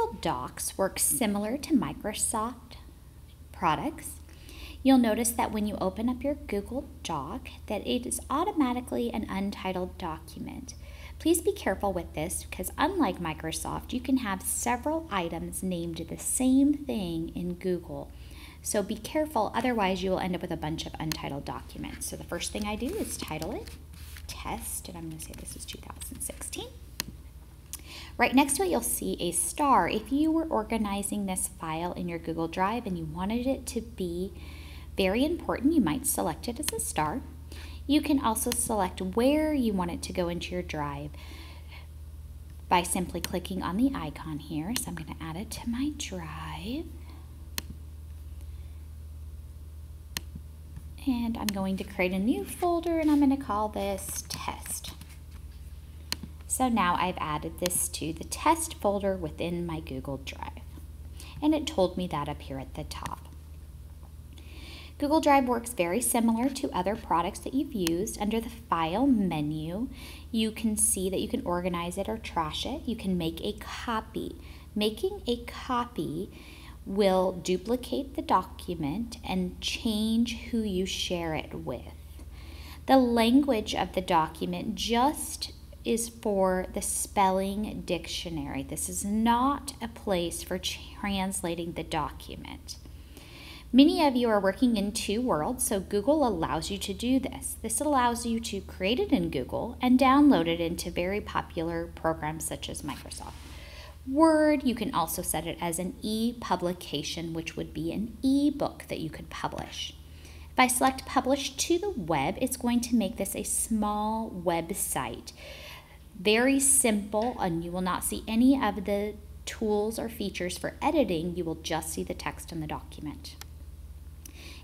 Google Docs works similar to Microsoft products. You'll notice that when you open up your Google Doc that it is automatically an untitled document. Please be careful with this because unlike Microsoft, you can have several items named the same thing in Google. So be careful, otherwise you will end up with a bunch of untitled documents. So the first thing I do is title it Test, and I'm going to say this is 2016. Right next to it, you'll see a star. If you were organizing this file in your Google Drive and you wanted it to be very important, you might select it as a star. You can also select where you want it to go into your drive by simply clicking on the icon here. So I'm going to add it to my drive. And I'm going to create a new folder and I'm going to call this Test. So now I've added this to the test folder within my Google Drive. And it told me that up here at the top. Google Drive works very similar to other products that you've used. Under the File menu, you can see that you can organize it or trash it. You can make a copy. Making a copy will duplicate the document and change who you share it with. The language of the document just is for the spelling dictionary. This is not a place for translating the document. Many of you are working in two worlds, so Google allows you to do this. This allows you to create it in Google and download it into very popular programs such as Microsoft Word. You can also set it as an e-publication, which would be an e-book that you could publish. If I select Publish to the Web, it's going to make this a small website. Very simple, and you will not see any of the tools or features for editing. You will just see the text in the document.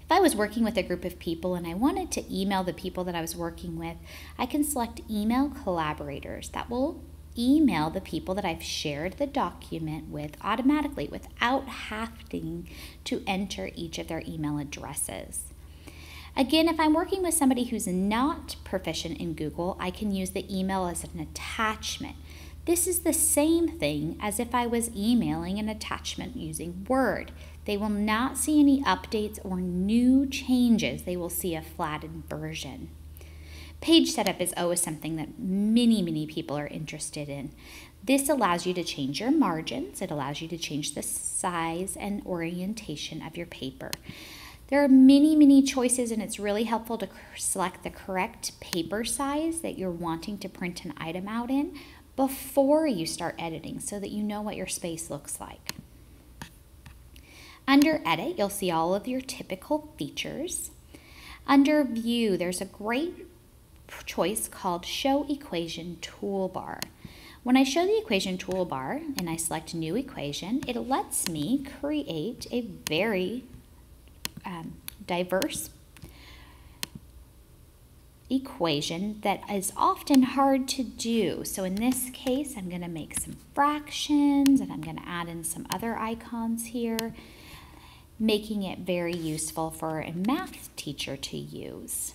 If I was working with a group of people and I wanted to email the people that I was working with, I can select Email Collaborators. That will email the people that I've shared the document with automatically without having to enter each of their email addresses. Again, if I'm working with somebody who's not proficient in Google, I can use the email as an attachment. This is the same thing as if I was emailing an attachment using Word. They will not see any updates or new changes. They will see a flattened version. Page setup is always something that many people are interested in. This allows you to change your margins. It allows you to change the size and orientation of your paper. There are many choices, and it's really helpful to select the correct paper size that you're wanting to print an item out in before you start editing so that you know what your space looks like. Under Edit, you'll see all of your typical features. Under View, there's a great choice called Show Equation Toolbar. When I show the equation toolbar and I select New Equation, it lets me create a very diverse equation that is often hard to do. So in this case, I'm going to make some fractions and I'm going to add in some other icons here, making it very useful for a math teacher to use.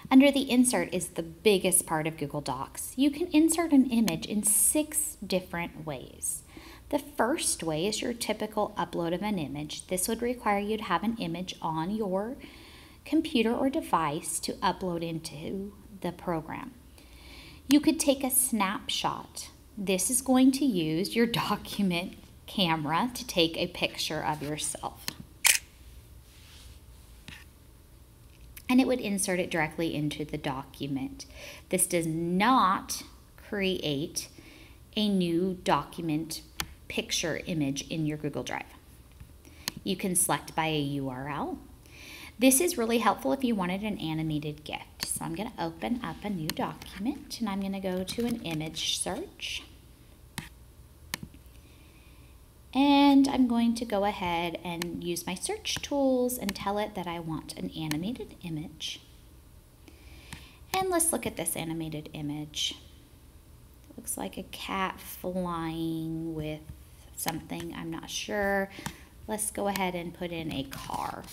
Under the Insert is the biggest part of Google Docs. You can insert an image in 6 different ways. The first way is your typical upload of an image. This would require you to have an image on your computer or device to upload into the program. You could take a snapshot. This is going to use your document camera to take a picture of yourself. And it would insert it directly into the document. This does not create a new document picture image in your Google Drive. You can select by a URL. This is really helpful if you wanted an animated gift. So I'm going to open up a new document and I'm going to go to an image search. And I'm going to go ahead and use my search tools and tell it that I want an animated image. And let's look at this animated image. It looks like a cat flying with something, I'm not sure. Let's go ahead and put in a car.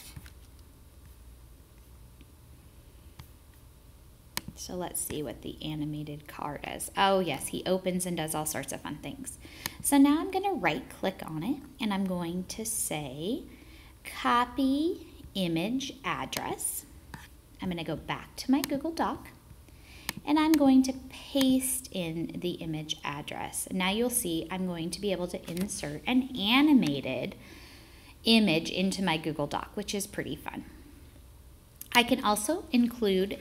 So let's see what the animated car does. Oh yes, he opens and does all sorts of fun things. So now I'm going to right click on it and I'm going to say copy image address. I'm going to go back to my Google Doc and I'm going to paste in the image address. Now you'll see I'm going to be able to insert an animated image into my Google Doc, which is pretty fun. I can also include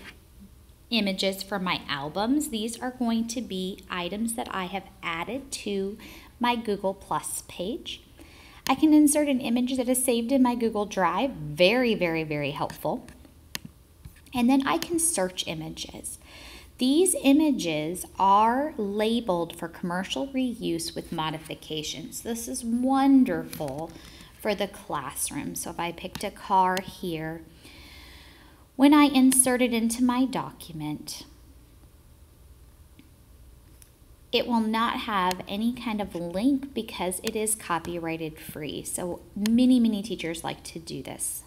images from my albums. These are going to be items that I have added to my Google Plus page. I can insert an image that is saved in my Google Drive. Very, very, very helpful. And then I can search images. These images are labeled for commercial reuse with modifications. This is wonderful for the classroom. So if I picked a car here, when I insert it into my document, it will not have any kind of link because it is copyrighted free. So many, many teachers like to do this.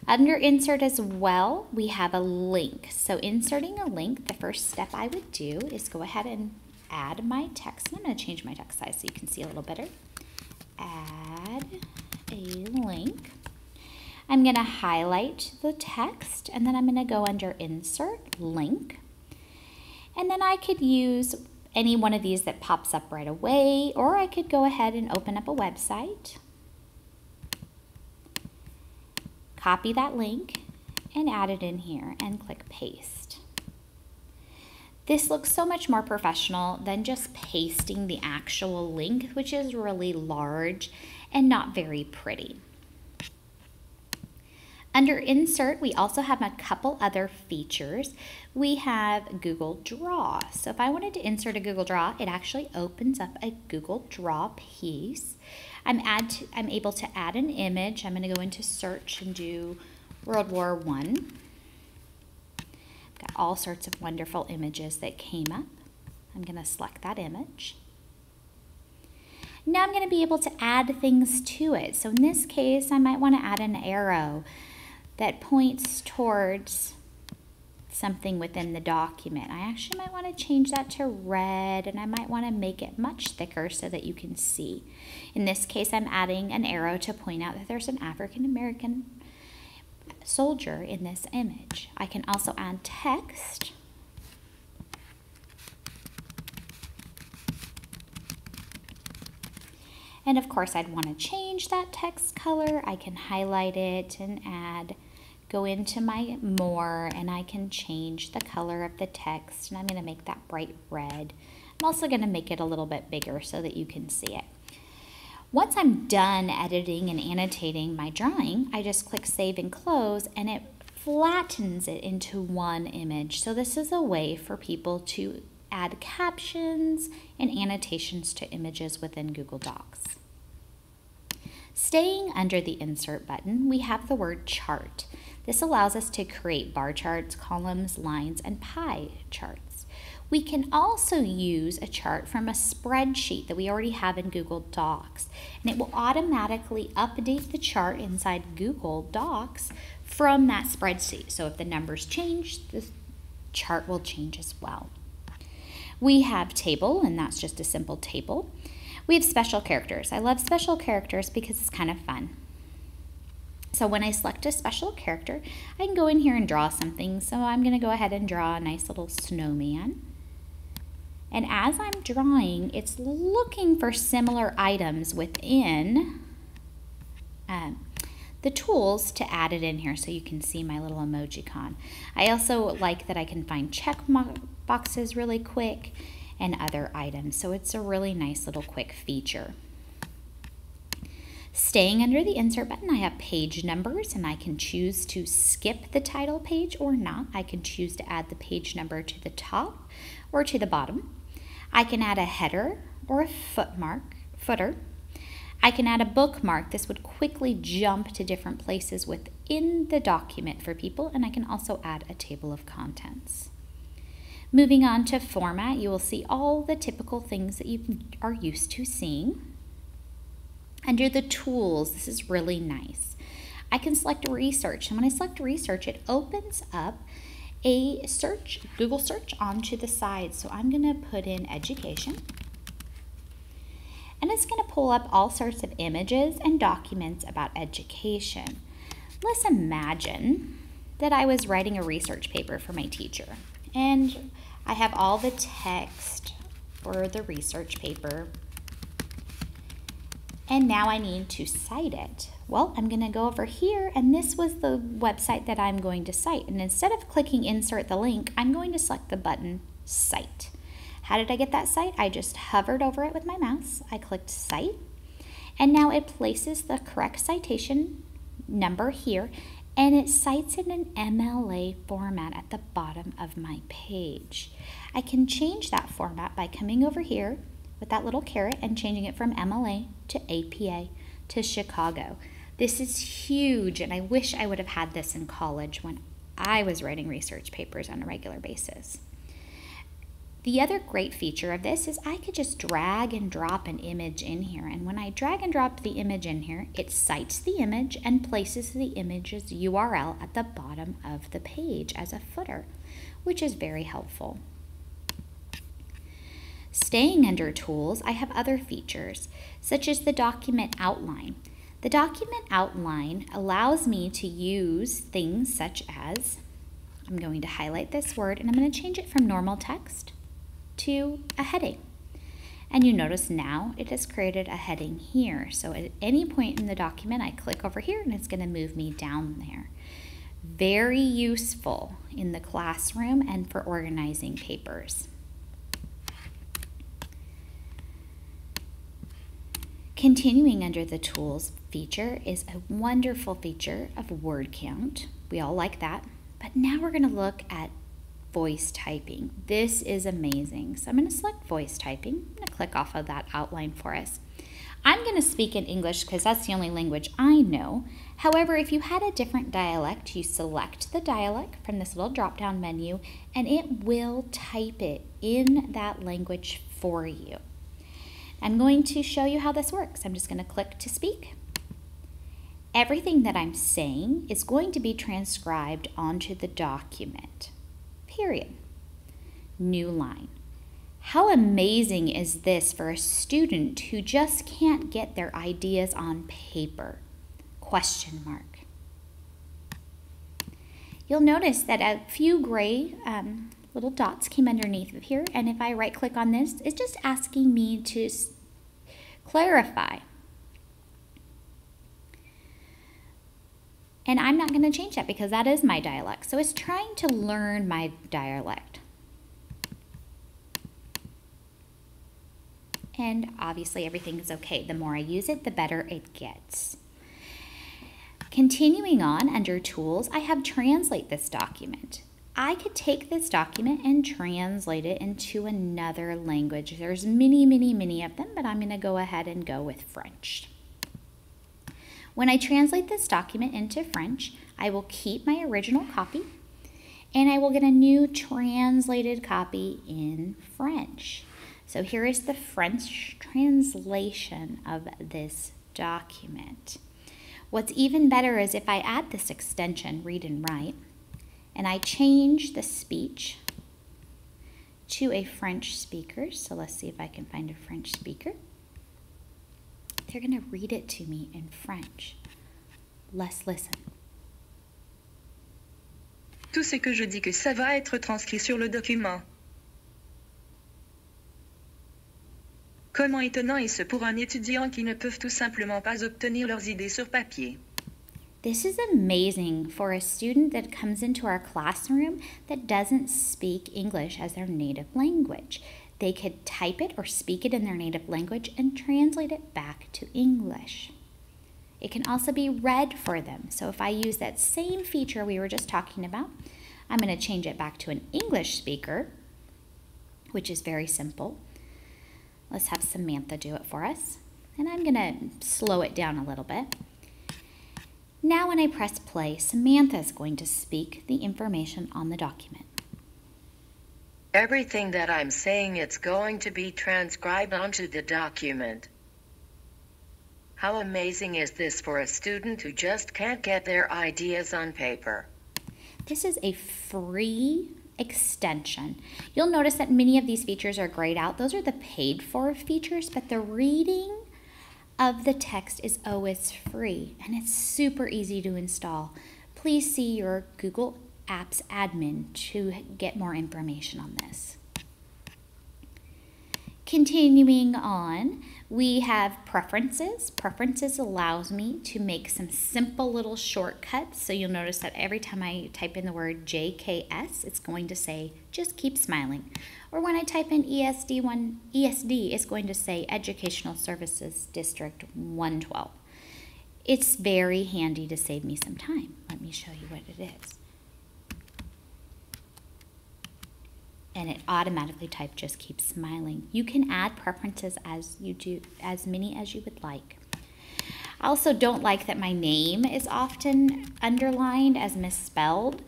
Under insert as well, we have a link. So inserting a link, the first step I would do is go ahead and add my text. I'm going to change my text size so you can see a little better. Add a link. I'm going to highlight the text and then I'm going to go under insert link. And then I could use any one of these that pops up right away, or I could go ahead and open up a website, copy that link and add it in here and click paste. This looks so much more professional than just pasting the actual link, which is really large and not very pretty. Under insert, we also have a couple other features. We have Google Draw. So if I wanted to insert a Google Draw, it actually opens up a Google Draw piece. I'm able to add an image. I'm going to go into search and do World War I. Got all sorts of wonderful images that came up. I'm going to select that image. Now I'm going to be able to add things to it. So in this case, I might want to add an arrow that points towards something within the document. I actually might want to change that to red, and I might want to make it much thicker so that you can see. In this case, I'm adding an arrow to point out that there's an African American soldier in this image. I can also add text. And of course, I'd want to change that text color. I can highlight it and go into my more, and I can change the color of the text, and I'm going to make that bright red. I'm also going to make it a little bit bigger so that you can see it. Once I'm done editing and annotating my drawing, I just click Save and Close, and it flattens it into one image. So this is a way for people to add captions and annotations to images within Google Docs. Staying under the Insert button, we have the word Chart. This allows us to create bar charts, columns, lines, and pie charts. We can also use a chart from a spreadsheet that we already have in Google Docs, and it will automatically update the chart inside Google Docs from that spreadsheet. So if the numbers change, the chart will change as well. We have table, and that's just a simple table. We have special characters. I love special characters because it's kind of fun. So when I select a special character, I can go in here and draw something. So I'm going to go ahead and draw a nice little snowman. And as I'm drawing, it's looking for similar items within the tools to add it in here so you can see my little emojicon. I also like that I can find check boxes really quick and other items. So it's a really nice little quick feature. Staying under the Insert button, I have page numbers, and I can choose to skip the title page or not. I can choose to add the page number to the top or to the bottom. I can add a header or a footer. I can add a bookmark. This would quickly jump to different places within the document for people, and I can also add a table of contents. Moving on to format, you will see all the typical things that you are used to seeing. Under the tools, this is really nice. I can select research, and when I select research, it opens up a Google search onto the side. So I'm going to put in education. And it's going to pull up all sorts of images and documents about education. Let's imagine that I was writing a research paper for my teacher. And I have all the text for the research paper. And now I need to cite it. Well, I'm going to go over here, and this was the website that I'm going to cite. And instead of clicking insert the link, I'm going to select the button cite. How did I get that cite? I just hovered over it with my mouse. I clicked cite, and now it places the correct citation number here, and it cites in an MLA format at the bottom of my page. I can change that format by coming over here with that little caret and changing it from MLA to APA to Chicago. This is huge, and I wish I would have had this in college when I was writing research papers on a regular basis. The other great feature of this is I could just drag and drop an image in here, and when I drag and drop the image in here, it cites the image and places the image's URL at the bottom of the page as a footer, which is very helpful. Staying under Tools, I have other features, such as the document outline. The document outline allows me to use things such as, I'm going to highlight this word, and I'm going to change it from normal text to a heading. And you notice now it has created a heading here. So at any point in the document, I click over here, and it's going to move me down there. Very useful in the classroom and for organizing papers. Continuing under the Tools feature is a wonderful feature of word count. We all like that. But now we're going to look at voice typing. This is amazing. So I'm going to select voice typing. I'm going to click off of that outline for us. I'm going to speak in English because that's the only language I know. However, if you had a different dialect, you select the dialect from this little drop-down menu, and it will type it in that language for you. I'm going to show you how this works. I'm just going to click to speak. Everything that I'm saying is going to be transcribed onto the document. Period. New line. How amazing is this for a student who just can't get their ideas on paper? Question mark. You'll notice that a few gray little dots came underneath of here, and if I right click on this, it's just asking me to clarify. And I'm not going to change that because that is my dialect. So it's trying to learn my dialect. And obviously everything is okay. The more I use it, the better it gets. Continuing on under Tools, I have Translate this document. I could take this document and translate it into another language. There's many of them, but I'm going to go ahead and go with French. When I translate this document into French, I will keep my original copy, and I will get a new translated copy in French. So here is the French translation of this document. What's even better is if I add this extension, Read and Write, and I change the speech to a French speaker. So let's see if I can find a French speaker. They're going to read it to me in French. Let's listen. Tout ce que je dis que ça va être transcrit sur le document. Comment étonnant est-ce pour un étudiant qui ne peuvent tout simplement pas obtenir leurs idées sur papier. This is amazing for a student that comes into our classroom that doesn't speak English as their native language. They could type it or speak it in their native language and translate it back to English. It can also be read for them. So if I use that same feature we were just talking about, I'm going to change it back to an English speaker, which is very simple. Let's have Samantha do it for us. And I'm going to slow it down a little bit. Now when I press play, Samantha is going to speak the information on the document. Everything that I'm saying, it's going to be transcribed onto the document. How amazing is this for a student who just can't get their ideas on paper? This is a free extension. You'll notice that many of these features are grayed out. Those are the paid for features, but the reading of the text is always free, and it's super easy to install. Please see your Google Apps admin to get more information on this. Continuing on, we have preferences. Preferences allows me to make some simple little shortcuts. So you'll notice that every time I type in the word JKS, it's going to say, just keep smiling. Or when I type in ESD, it's going to say Educational Services District 112. It's very handy to save me some time. Let me show you what it is. And it automatically typed just keep smiling. You can add preferences as many as you would like. I also don't like that my name is often underlined as misspelled.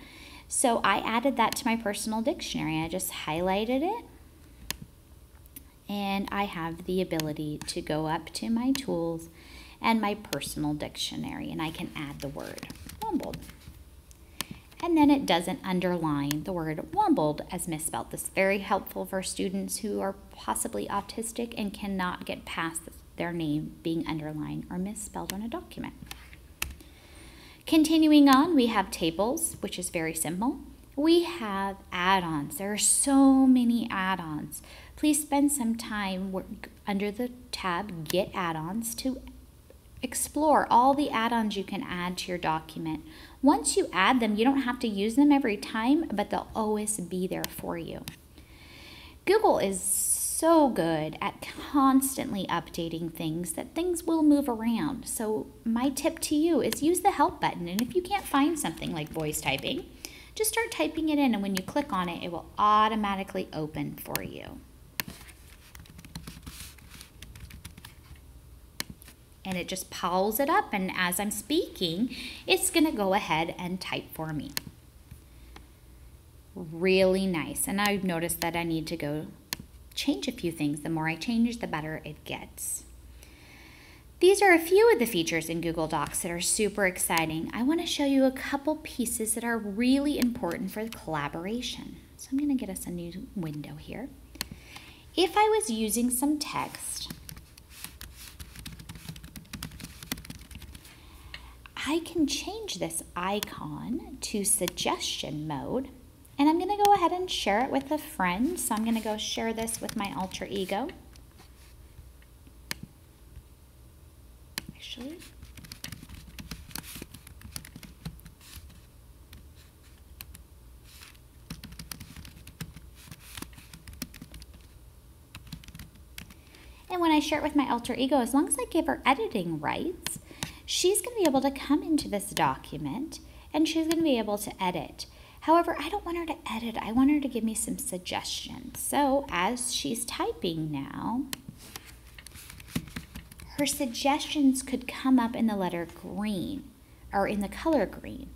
So I added that to my personal dictionary. I just highlighted it. And I have the ability to go up to my tools and my personal dictionary, and I can add the word Wombled. And then it doesn't underline the word Wombled as misspelled. This is very helpful for students who are possibly autistic and cannot get past their name being underlined or misspelled on a document. Continuing on, we have tables, which is very simple. We have add-ons. There are so many add-ons. Please spend some time under the tab Get Add-ons to explore all the add-ons you can add to your document. Once you add them, you don't have to use them every time, but they'll always be there for you. Google is so good at constantly updating things that things will move around. So my tip to you is use the help button, and if you can't find something like voice typing, just start typing it in, and when you click on it, it will automatically open for you. And it just pulls it up, and as I'm speaking, it's going to go ahead and type for me. Really nice. And I've noticed that I need to go change a few things. The more I change, the better it gets. These are a few of the features in Google Docs that are super exciting. I want to show you a couple pieces that are really important for the collaboration. So I'm going to get us a new window here. If I was using some text, I can change this icon to suggestion mode, and I'm going to go ahead and share it with a friend. So I'm going to go share this with my alter ego. Actually, and when I share it with my alter ego, as long as I give her editing rights, she's going to be able to come into this document and she's going to be able to edit. However, I don't want her to edit. I want her to give me some suggestions. So as she's typing now, her suggestions could come up in the letter green or in the color green.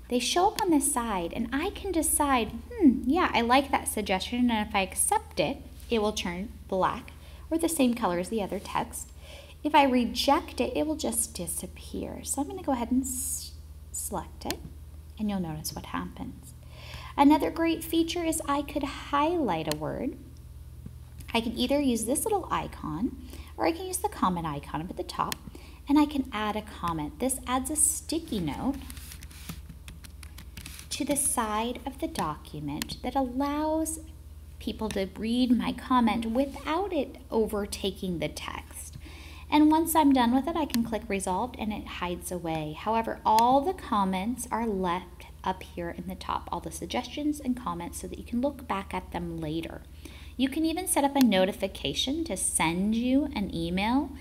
They show up on the side, and I can decide, yeah, I like that suggestion, and if I accept it, it will turn black or the same color as the other text. If I reject it, it will just disappear. So I'm going to go ahead and select it, and you'll notice what happens. Another great feature is I could highlight a word. I can either use this little icon, or I can use the comment icon up at the top, and I can add a comment. This adds a sticky note to the side of the document that allows people to read my comment without it overtaking the text. And once I'm done with it, I can click resolved and it hides away. However, all the comments are left up here in the top, all the suggestions and comments, so that you can look back at them later. You can even set up a notification to send you an email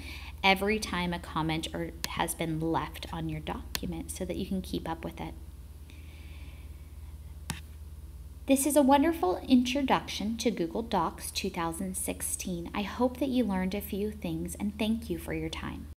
every time a comment has been left on your document so that you can keep up with it. This is a wonderful introduction to Google Docs 2016. I hope that you learned a few things, and thank you for your time.